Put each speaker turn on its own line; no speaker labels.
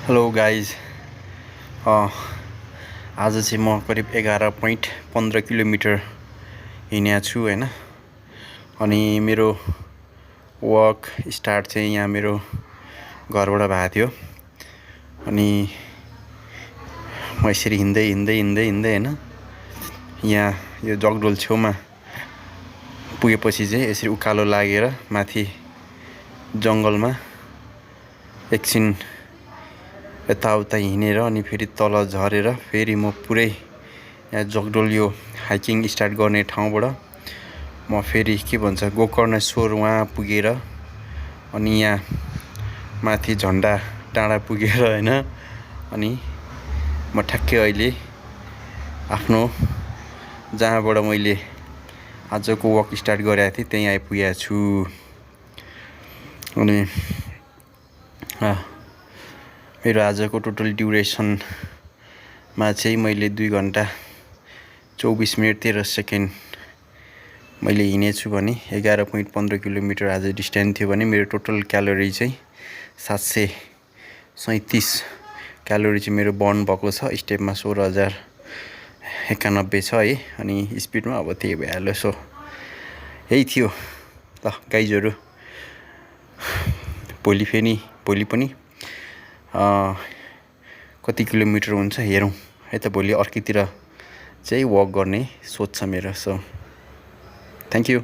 Hello guys आज चाहिँ म करिब 11.15 किलोमिटर हिँडेको छु होइन। अनि मेरो वक स्टार्ट चाहिँ यहाँ मेरो घरबाट भएको थियो। अनि म यसरी हिँड्दै होइन यहाँ यो जगडोल छेउमा पुगेपछि चाहिँ यसरी उकालो लागेर माथि जङ्गलमा एकछिन यताउता हिँडेर अनि फेरि तल झरेर फेरि म पुरै यहाँ जगडोल यो हाइकिङ स्टार्ट गर्ने ठाउँबाट म फेरि के भन्छ गोकर्णेश्वर वहाँ पुगेर अनि यहाँ माथि झन्डा डाँडा पुगेर होइन। अनि म ठ्याक्कै अहिले आफ्नो जहाँबाट मैले आजको वक स्टार्ट गरेको थिएँ त्यहीँ आइपुगेको छु। अनि मेरो आजको टोटल ड्युरेसनमा चाहिँ मैले 2 घन्टा 24 मिनट 13 सेकेन्ड मैले हिँडेछु भने 11.15 किलोमिटर आज डिस्टेन्स थियो भने मेरो टोटल क्यालोरी चाहिँ 737 क्यालोरी चाहिँ मेरो बर्न भएको छ। स्टेपमा 16,091 छ है। अनि स्पिडमा अब त्यही भइहाल्यो। सो यही थियो ल गाइजहरू। भोलि पनि कति किलोमिटर हुन्छ हेरौँ है त। भोलि अर्कोतिर चाहिँ वक गर्ने सोच छ मेरो। So thank you.